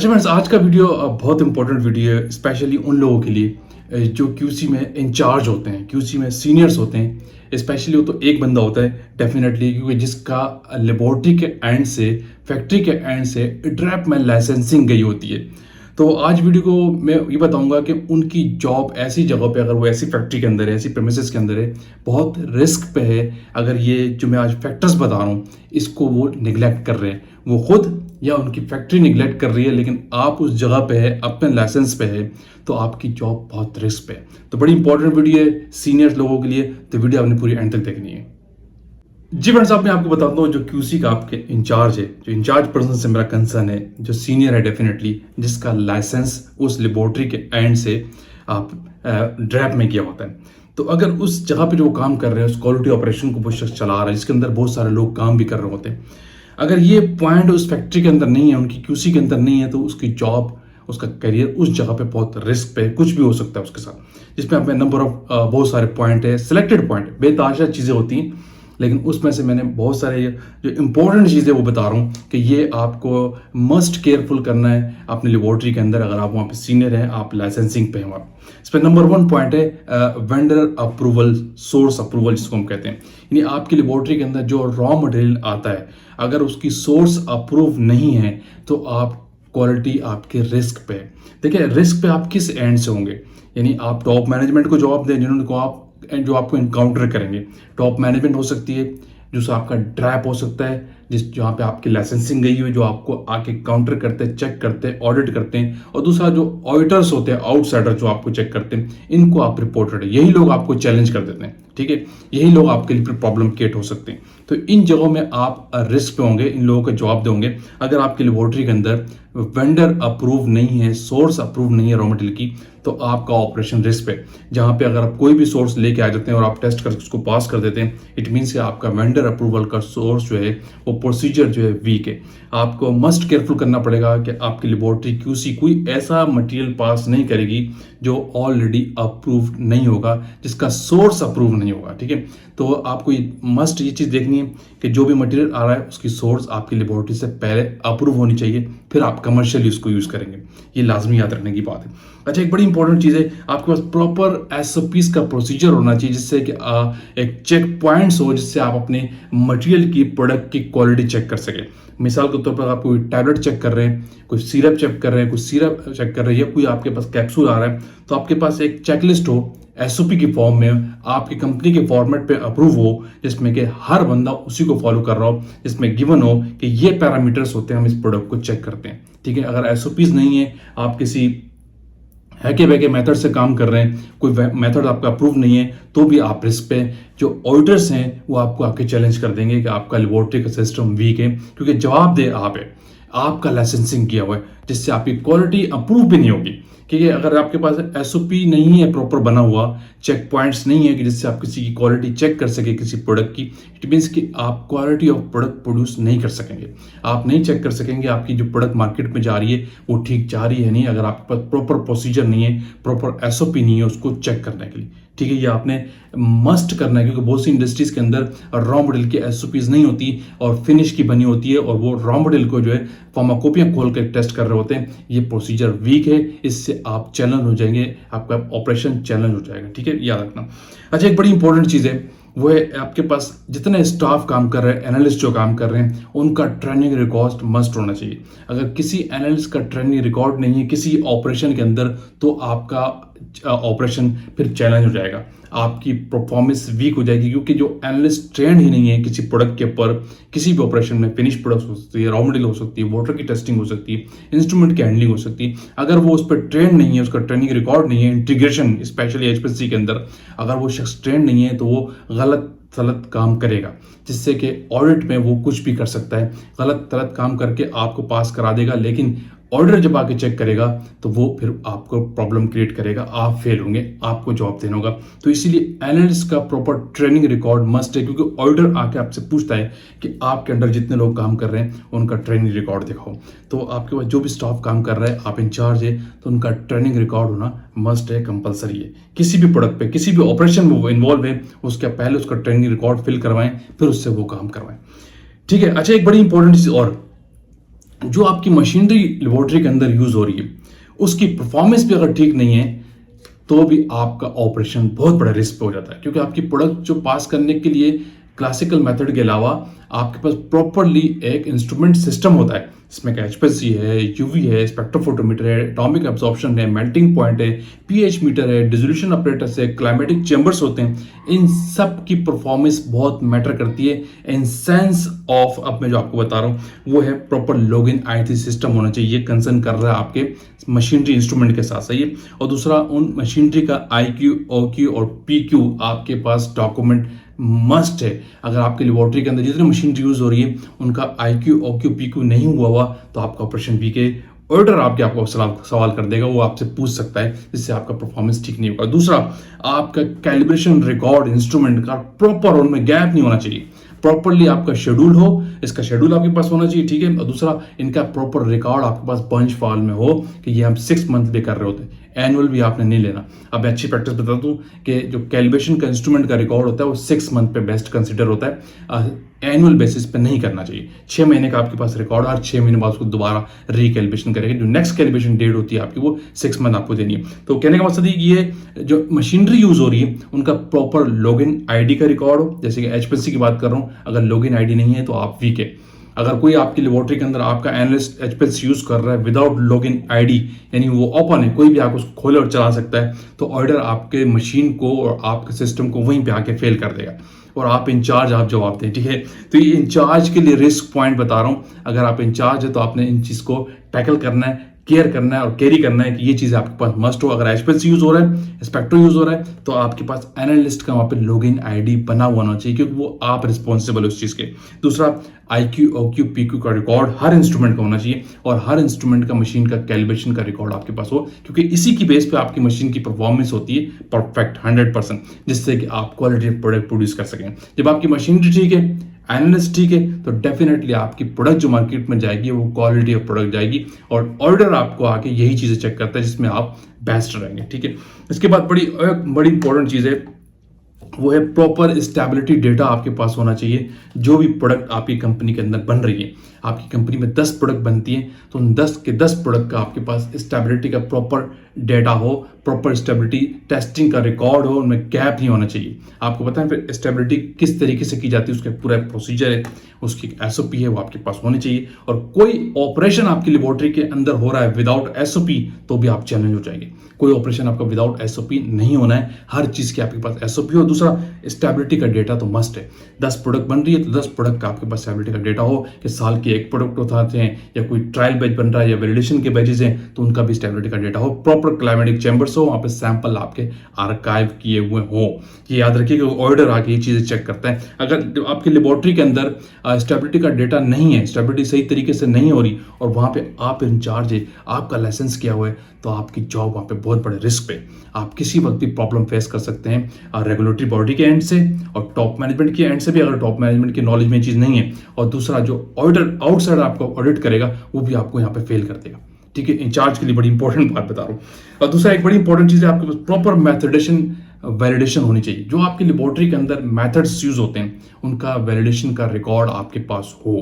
अच्छा फ्रेंड्स, आज का वीडियो बहुत इंपॉर्टेंट वीडियो है, स्पेशली उन लोगों के लिए जो क्यूसी में इंचार्ज होते हैं, क्यूसी में सीनियर्स होते हैं। स्पेशली वो तो एक बंदा होता है डेफिनेटली, क्योंकि जिसका लेबोरेटरी के एंड से, फैक्ट्री के एंड से ड्रैप में लाइसेंसिंग गई होती है। तो आज वीडियो को मैं ये बताऊंगा कि उनकी जॉब ऐसी जगह पे, अगर वो ऐसी फैक्ट्री के अंदर है, ऐसी प्रेमिसेस के अंदर है, बहुत रिस्क पे है। अगर ये जो मैं आज फैक्टर्स बता रहा हूँ इसको वो निगलेक्ट कर रहे हैं, वो खुद या उनकी फैक्ट्री निगलेक्ट कर रही है, लेकिन आप उस जगह पे है, अपने लाइसेंस पे है, तो आपकी जॉब बहुत रिस्क पे है। तो बड़ी इंपॉर्टेंट वीडियो है सीनियर लोगों के लिए, तो वीडियो आपने पूरी एंड तक देखनी है। जी फ्रेंड्स, साहब मैं आपको बताता हूँ, जो क्यूसी का आपके इंचार्ज है, जो इंचार्ज पर्सन से मेरा कंसर्न है, जो सीनियर है डेफिनेटली, जिसका लाइसेंस उस लेबोरेटरी के एंड से आप ड्रैप में किया होता है। तो अगर उस जगह पे जो वो काम कर रहे हैं, उस क्वालिटी ऑपरेशन को वो शख्स चला रहा है, जिसके अंदर बहुत सारे लोग काम भी कर रहे होते हैं, अगर ये पॉइंट उस फैक्ट्री के अंदर नहीं है, उनकी क्यूसी के अंदर नहीं है, तो उसकी जॉब, उसका करियर उस जगह पे बहुत रिस्क पे, कुछ भी हो सकता है उसके साथ। जिसमें अपने नंबर ऑफ बहुत सारे पॉइंट है, सिलेक्टेड पॉइंट, बेतहाशा चीज़ें होती हैं, लेकिन उसमें से मैंने बहुत सारे जो इंपॉर्टेंट चीज़ें वो बता रहा हूँ कि ये आपको मस्ट केयरफुल करना है अपनी लेबोरेटरी के अंदर। अगर आप वहाँ पे सीनियर हैं, आप लाइसेंसिंग पे हैं वहाँ, इस पर नंबर 1 पॉइंट है वेंडर अप्रूवल, सोर्स अप्रूवल जिसको हम कहते हैं। यानी आपकी लेबोरेटरी के अंदर जो रॉ मटेरियल आता है, अगर उसकी सोर्स अप्रूव नहीं है तो आप क्वालिटी आपके रिस्क पे है। देखिए, रिस्क पे आप किस एंड से होंगे, यानी आप टॉप मैनेजमेंट को जवाब दें, जिन्होंने को आप जो आपको इनकाउंटर करेंगे। टॉप मैनेजमेंट हो सकती है, जो आपका ड्रैप हो सकता है, जहाँ पे आपकी लाइसेंसिंग गई हुई, जो आपको आके काउंटर करते हैं, चेक करते हैं, ऑडिट करते हैं। और दूसरा जो ऑडिटर्स होते हैं, आउटसाइडर जो आपको चेक करते हैं, इनको आप रिपोर्टर, यही लोग आपको चैलेंज कर देते हैं। ठीक है, यही लोग आपके लिए प्रॉब्लम क्रिएट हो सकते हैं। तो इन जगहों में आप रिस्क पे होंगे, इन लोगों का जवाब दोगे। अगर आपकी लेबोरेटरी के अंदर वेंडर अप्रूव नहीं है, सोर्स अप्रूव नहीं है रॉ मटेरियल की, तो आपका ऑपरेशन रिस्क पे। जहां पे अगर आप कोई भी सोर्स लेके आ जाते हैं और आप टेस्ट करके उसको पास कर देते हैं, इट मीन्स कि आपका वेंडर अप्रूवल का सोर्स जो है, वो प्रोसीजर जो है वीक है। आपको मस्ट केयरफुल करना पड़ेगा कि आपकी लेबोरेटरी क्यूसी कोई ऐसा मटेरियल पास नहीं करेगी जो ऑलरेडी अप्रूव नहीं होगा, जिसका सोर्स अप्रूव नहीं होगा। ठीक है, तो आपको मस्ट ये चीज़ देखनी है कि जो भी मटेरियल आ रहा है उसकी सोर्स आपकी लेबोरेटरी से पहले अप्रूव होनी चाहिए, फिर आप कमर्शियली उसको यूज़ करेंगे। ये लाजमी याद रखने की बात है। अच्छा, एक बड़ी इंपॉर्टेंट चीज़ है, आपके पास प्रॉपर एसओपीज का प्रोसीजर होना चाहिए, जिससे कि एक चेक पॉइंट्स हो, जिससे आप अपने मटेरियल की, प्रोडक्ट की क्वालिटी चेक कर सकें। मिसाल के तौर पर आप कोई टैबलेट चेक कर रहे हैं, कोई सिरप चेक कर रहे हैं, कोई सिरप चेक कर रहे हैं, या कोई आपके पास कैप्सूल आ रहा है, तो आपके पास एक चेकलिस्ट हो एसओपी की फॉर्म में, आपकी कंपनी के फॉर्मेट पे अप्रूव हो, जिसमें कि हर बंदा उसी को फॉलो कर रहा हो, जिसमें गिवन हो कि ये पैरामीटर्स होते हैं, हम इस प्रोडक्ट को चेक करते हैं। ठीक है, अगर एसओपीज नहीं है, आप किसी हैके वैके मेथड से काम कर रहे हैं, कोई मेथड आपका अप्रूव नहीं है, तो भी आप रिस्क पे। जो ऑडिटर्स हैं वो आपको आके चैलेंज कर देंगे कि आपका लेबोरेटरी का सिस्टम वीक है, क्योंकि जवाब दे आप है, आपका लाइसेंसिंग किया हुआ है, जिससे आपकी क्वालिटी अप्रूव भी नहीं होगी। क्योंकि अगर आपके पास एसओपी नहीं है, प्रॉपर बना हुआ चेक पॉइंट्स नहीं है कि जिससे आप किसी की क्वालिटी चेक कर सके किसी प्रोडक्ट की, इट मीन्स कि आप क्वालिटी ऑफ प्रोडक्ट प्रोड्यूस नहीं कर सकेंगे। आप नहीं चेक कर सकेंगे आपकी जो प्रोडक्ट मार्केट में जा रही है वो ठीक जा रही है नहीं, अगर आपके पास प्रॉपर प्रोसीजर नहीं है, प्रॉपर एसओपी नहीं है उसको चेक करने के लिए। ठीक है, ये आपने मस्ट करना है, क्योंकि बहुत सी इंडस्ट्रीज के अंदर रॉ मटेरियल की एसओपीज नहीं होती और फिनिश की बनी होती है, और वो रॉ मटेरियल को जो है फार्माकोपियां खोल कर टेस्ट कर रहे होते हैं। ये प्रोसीजर वीक है, इससे आप चैलेंज हो जाएंगे, आपका ऑपरेशन चैलेंज हो जाएगा। ठीक है, याद रखना। अच्छा, एक बड़ी इंपॉर्टेंट चीज़ है, वो है आपके पास जितने स्टाफ काम कर रहे हैं, एनालिस्ट जो काम कर रहे हैं, उनका ट्रेनिंग रिकॉर्ड मस्ट होना चाहिए। अगर किसी एनालिस्ट का ट्रेनिंग रिकॉर्ड नहीं है किसी ऑपरेशन के अंदर, तो आपका ऑपरेशन फिर चैलेंज हो जाएगा, आपकी परफॉर्मेंस वीक हो जाएगी, क्योंकि जो एनालिस्ट ट्रेंड ही नहीं है किसी प्रोडक्ट के ऊपर, किसी भी ऑपरेशन में, फिनिश प्रोडक्ट हो सकती है, रॉ मटेरियल हो सकती है, वाटर की टेस्टिंग हो सकती है, इंस्ट्रूमेंट की हैंडलिंग हो सकती है, अगर वो उस पर ट्रेंड नहीं है, उसका ट्रेनिंग रिकॉर्ड नहीं है, इंटीग्रेशन स्पेशली एचपीएलसी के अंदर अगर वो शख्स ट्रेंड नहीं है, तो वो गलत काम करेगा, जिससे कि ऑडिट में वो कुछ भी कर सकता है, गलत काम करके आपको पास करा देगा, लेकिन ऑर्डर जब आके चेक करेगा तो वो फिर आपको प्रॉब्लम क्रिएट करेगा, आप फेल होंगे, आपको जॉब देना होगा। तो इसीलिए एनालिस्ट का प्रॉपर ट्रेनिंग रिकॉर्ड मस्ट है, क्योंकि ऑर्डर आके आपसे पूछता है कि आपके अंडर जितने लोग काम कर रहे हैं उनका ट्रेनिंग रिकॉर्ड दिखाओ। तो आपके पास जो भी स्टाफ काम कर रहा है, आप इंचार्ज है, तो उनका ट्रेनिंग रिकॉर्ड होना मस्ट है, कंपलसरी है। किसी भी प्रोडक्ट पे, किसी भी ऑपरेशन में वो इन्वॉल्व है, उसके पहले उसका ट्रेनिंग रिकॉर्ड फिल करवाएं, फिर उससे वो काम करवाएं। ठीक है। अच्छा, एक बड़ी इंपॉर्टेंट चीज़ और, जो आपकी मशीनरी लेबोरेटरी के अंदर यूज हो रही है उसकी परफॉर्मेंस भी अगर ठीक नहीं है तो भी आपका ऑपरेशन बहुत बड़ा रिस्क पे हो जाता है, क्योंकि आपकी प्रोडक्ट जो पास करने के लिए क्लासिकल मेथड के अलावा आपके पास प्रॉपरली एक इंस्ट्रूमेंट सिस्टम होता है, इसमें एचपीएलसी है, यूवी है, स्पेक्ट्रोफोटोमीटर है, एटॉमिक एब्जॉर्प्शन है, मेल्टिंग पॉइंट है, पीएच मीटर है, डिसोल्यूशन अपरेटस है, क्लाइमेटिक चैम्बर्स होते हैं। इन सब की परफॉर्मेंस बहुत मैटर करती है। इन सेंस ऑफ, अब मैं जो आपको बता रहा हूँ वो है प्रॉपर लॉगिन आईटी सिस्टम होना चाहिए। ये कंसर्न कर रहा है आपके मशीनरी इंस्ट्रूमेंट के साथ सही है। और दूसरा, उन मशीनरी का आईक्यू, ओक्यू और पीक्यू आपके पास डॉक्यूमेंट मस्ट है। अगर आपके लेबोरेटरी के अंदर जितनी मशीन यूज हो रही है उनका आईक्यू, ओक्यू, पीक्यू नहीं हुआ हुआ तो आपका ऑपरेशन बी के ऑर्डर आपको सवाल कर देगा, वो आपसे पूछ सकता है, जिससे आपका परफॉर्मेंस ठीक नहीं होगा। दूसरा, आपका कैलिब्रेशन रिकॉर्ड इंस्ट्रूमेंट का प्रॉपर उनमें गैप नहीं होना चाहिए। प्रॉपरली आपका शेड्यूल हो, इसका शेड्यूल आपके पास होना चाहिए, ठीक है। और दूसरा, इनका प्रॉपर रिकॉर्ड आपके पास बंच फाइल में हो कि ये हम 6 मंथ पे कर रहे होते हैं, एनुअल भी आपने नहीं लेना। अब मैं अच्छी प्रैक्टिस बता दूं कि जो कैलिब्रेशन का इंस्ट्रूमेंट का रिकॉर्ड होता है वो 6 मंथ पे बेस्ट कंसिडर होता है, एनुअल बेसिस पे नहीं करना चाहिए। 6 महीने का आपके पास रिकॉर्ड, हर 6 महीने बाद उसको दोबारा रिकैलिब्रेशन करेंगे। जो नेक्स्ट कैलिब्रेशन डेट होती है आपकी वो 6 मंथ आपको देनी है। तो कहने का मकसद ये जो मशीनरी यूज हो रही है उनका प्रॉपर लॉगिन आईडी का रिकॉर्ड हो। जैसे कि एचपीएलसी की बात कर रहा हूँ, अगर लॉगिन आईडी नहीं है तो आप वीक है। अगर कोई आपकी लेबोरेटरी के अंदर आपका एनालिस्ट एचपीएलसी यूज कर रहा है विदाउट लॉगिन आईडी, यानी वो ओपन है, कोई भी आप उसको खोले और चला सकता है, तो ऑर्डर आपके मशीन को और आपके सिस्टम को वहीं पे आके फेल कर देगा और आप इंचार्ज आप जवाब दें, ठीक है। तो ये इंचार्ज के लिए रिस्क पॉइंट बता रहा हूं। अगर आप इंचार्ज है तो आपने इन चीज को टैकल करना है, केयर करना है और कैरी करना है कि ये चीज़ आपके पास मस्ट हो। अगर एचपीएलसी यूज हो रहा है, स्पेक्ट्रो यूज हो रहा है, तो आपके पास एनालिस्ट का वहां पे लॉगिन आईडी बना हुआ होना चाहिए, क्योंकि वो आप रिस्पॉन्सिबल है उस चीज़ के। दूसरा, आईक्यू, ओक्यू, पीक्यू का रिकॉर्ड हर इंस्ट्रूमेंट का होना चाहिए और हर इंस्ट्रूमेंट का मशीन का कैलिब्रेशन का रिकॉर्ड आपके पास हो, क्योंकि इसी की बेस पे आपकी मशीन की परफॉर्मेंस होती है परफेक्ट 100%, जिससे कि आप क्वालिटी प्रोडक्ट प्रोड्यूस कर सकें। जब आपकी मशीनरी ठीक है, एनालिस्ट ठीक है, तो डेफिनेटली आपकी प्रोडक्ट जो मार्केट में जाएगी वो क्वालिटी ऑफ प्रोडक्ट जाएगी और ऑर्डर आपको आके यही चीजें चेक करता है जिसमें आप बेस्ट रहेंगे, ठीक है। इसके बाद बड़ी इंपॉर्टेंट चीज है, वो है प्रॉपर स्टेबिलिटी डेटा आपके पास होना चाहिए। जो भी प्रोडक्ट आपकी कंपनी के अंदर बन रही है, आपकी कंपनी में 10 प्रोडक्ट बनती हैं, तो उन 10 के 10 प्रोडक्ट का आपके पास स्टेबिलिटी का प्रॉपर डेटा हो, प्रॉपर स्टेबिलिटी टेस्टिंग का रिकॉर्ड हो, उनमें गैप नहीं होना चाहिए। आपको पता है फिर स्टेबिलिटी किस तरीके से की जाती है, उसका पूरा प्रोसीजर है, उसकी एसओपी है, वो आपके पास होनी चाहिए। और कोई ऑपरेशन आपकी लेबोरेटरी के अंदर हो रहा है विदाउट एसओपी तो भी आप चैलेंज हो जाएंगे। कोई ऑपरेशन आपका विदाउट एसओपी नहीं होना है, हर चीज की आपके पास एसओपी हो। दूसरा, स्टेबिलिटी का डेटा तो मस्ट है। 10 प्रोडक्ट बन रही है तो 10 प्रोडक्ट का आपके पास स्टेबिलिटी का डेटा हो कि साल के एक प्रोडक्ट उठाते हैं या कोई ट्रायल बैच बन रहा है या वैलिडेशन के बैचेस हैं तो उनका भी स्टेबिलिटी का डेटा हो। प्रॉपर क्लाइमेटिक चैम्बर्स हो, वहाँ पे सैंपल आपके आर्काइव किए हुए हो। ये याद रखिए कि ऑर्डर आके ये चीजें चेक करता है। अगर आपकी लेबोरेटरी के अंदर स्टेबिलिटी का डेटा नहीं है, स्टेबिलिटी सही तरीके से नहीं हो रही और वहाँ पे आप इंचार्ज है, आपका लाइसेंस किया हुआ है, तो आपकी जॉब वहाँ पे बहुत बड़े रिस्क पे, आप किसी वक्त भी प्रॉब्लम फेस कर सकते हैं रेगुलेटरी बॉडी के एंड से और टॉप मैनेजमेंट के एंड से भी, अगर टॉप मैनेजमेंट की नॉलेज में ये चीज़ नहीं है। और दूसरा, जो ऑडिटर आउटसाइड आपको ऑडिट करेगा वो भी आपको यहाँ पे फेल कर देगा, ठीक है। इंचार्ज के लिए बड़ी इंपॉर्टेंट बात बता रहा हूँ। और दूसरा एक बड़ी इंपॉर्टेंट चीज़ है, आपके पास प्रॉपर मैथडेशन वैलिडेशन होनी चाहिए। जो आपकी लेबोरेटरी के अंदर मेथड्स यूज होते हैं उनका वैलिडेशन का रिकॉर्ड आपके पास हो,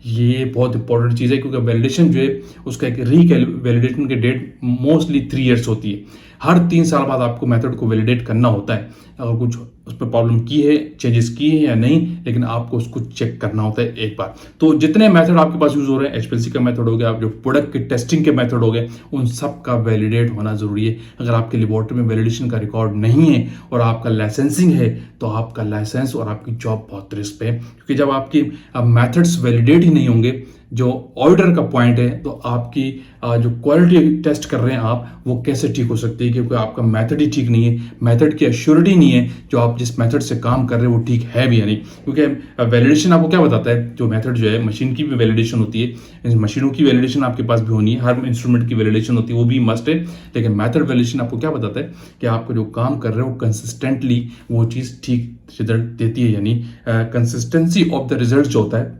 ये बहुत इंपॉर्टेंट चीज़ है, क्योंकि वैलिडेशन जो है उसका एक वैलिडेशन की डेट मोस्टली 3 ईयर्स होती है। हर 3 साल बाद आपको मेथड को वैलिडेट करना होता है। अगर कुछ उस पर प्रॉब्लम की है, चेंजेस किए हैं या नहीं, लेकिन आपको उसको चेक करना होता है एक बार। तो जितने मेथड आपके पास यूज हो रहे हैं, एचपीएलसी का मेथड हो गया, जो प्रोडक्ट के टेस्टिंग के मेथड हो गए, उन सब का वैलिडेट होना जरूरी है। अगर आपके लेबोरेटरी में वैलिडेशन का रिकॉर्ड नहीं है और आपका लाइसेंसिंग है तो आपका लाइसेंस और आपकी जॉब बहुत रिस्क पे है, क्योंकि जब आपकी मेथड्स वैलिडेट ही नहीं होंगे, जो ऑर्डर का पॉइंट है, तो आपकी जो क्वालिटी टेस्ट कर रहे हैं आप, वो कैसे ठीक हो सकती है, क्योंकि आपका मेथड ही ठीक नहीं है, मेथड की एश्योरिटी नहीं है, जो आप जिस मेथड से काम कर रहे हैं वो ठीक है भी या नहीं। क्योंकि वैलिडेशन आपको क्या बताता है, जो मेथड जो है, मशीन की भी वैलिडेशन होती है, मशीनों की वैलिडेशन आपके पास भी होनी है, हर इंस्ट्रूमेंट की वैलिडेशन होती है, वो भी मस्ट है। लेकिन मेथड वैलिडेशन आपको क्या बताता है कि आप जो काम कर रहे हो कंसिस्टेंटली वो चीज़ ठीक रिजल्ट देती है, यानी कंसिस्टेंसी ऑफ द रिजल्ट जो होता है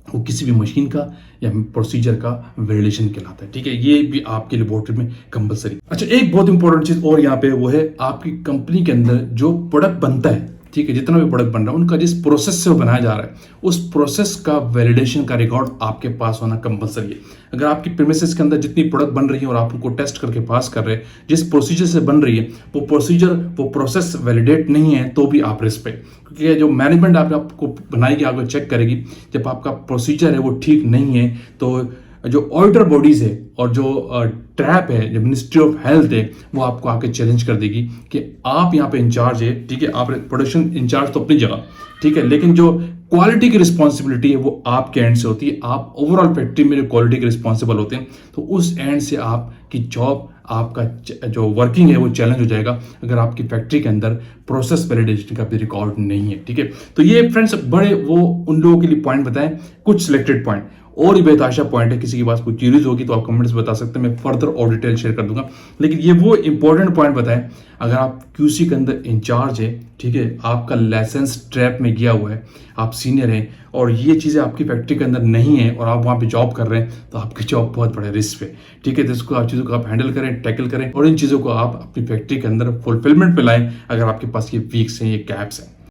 वो किसी भी मशीन का या प्रोसीजर का वैलिडेशन कहलाता है, ठीक है। ये भी आपके लेबोरेटरी में कंपलसरी। अच्छा, एक बहुत इंपॉर्टेंट चीज और यहाँ पे वो है, आपकी कंपनी के अंदर जो प्रोडक्ट बनता है ठीक है, जितना भी प्रोडक्ट बन रहा है उनका जिस प्रोसेस से वो बनाया जा रहा है उस प्रोसेस का वैलिडेशन का रिकॉर्ड आपके पास होना कंपलसरी है। अगर आपकी प्रीमिसेस के अंदर जितनी प्रोडक्ट बन रही है और आप उनको टेस्ट करके पास कर रहे हैं, जिस प्रोसीजर से बन रही है वो प्रोसीजर वो प्रोसेस वैलिडेट नहीं है तो भी आप रिस्क पे, क्योंकि जो मैनेजमेंट आपको बनाएगी, आपको चेक करेगी, जब आपका प्रोसीजर है वो ठीक नहीं है तो जो ऑडिटर बॉडीज है और जो ट्रैप है, जो मिनिस्ट्री ऑफ हेल्थ है, वो आपको आके चैलेंज कर देगी कि आप यहाँ पे इंचार्ज है, ठीक है, आप प्रोडक्शन इंचार्ज तो अपनी जगह, ठीक है, लेकिन जो क्वालिटी की रिस्पॉन्सिबिलिटी है वो आपके एंड से होती है। आप ओवरऑल फैक्ट्री में जो क्वालिटी के रिस्पॉन्सिबल होते हैं तो उस एंड से आपकी जॉब, आपका जो वर्किंग है वो चैलेंज हो जाएगा अगर आपकी फैक्ट्री के अंदर प्रोसेस वैलिडेशन का भी रिकॉर्ड नहीं है, ठीक है। तो ये फ्रेंड्स बड़े वो उन लोगों के लिए पॉइंट बताएं, कुछ सिलेक्टेड पॉइंट, और भी बेताशा पॉइंट है, किसी के पास कोई क्यूरीज होगी तो आप कमेंट्स बता सकते हैं, मैं फर्दर और डिटेल शेयर कर दूंगा। लेकिन ये वो इंपॉर्टेंट पॉइंट बताएं, अगर आप क्यूसी के अंदर इंचार्ज है, ठीक है, आपका लाइसेंस ट्रैप में गया हुआ है, आप सीनियर हैं और ये चीज़ें आपकी फैक्ट्री के अंदर नहीं है और आप वहाँ पे जॉब कर रहे हैं तो आपकी जॉब बहुत बड़ा रिस्क है, ठीक है। तो इसको आप चीज़ों को आप हैंडल करें, टैकल करें और इन चीज़ों को आप अपनी फैक्ट्री के अंदर फुलफिलमेंट में लाएं अगर आपके पास ये वीक्स हैं, ये गैप्स हैं।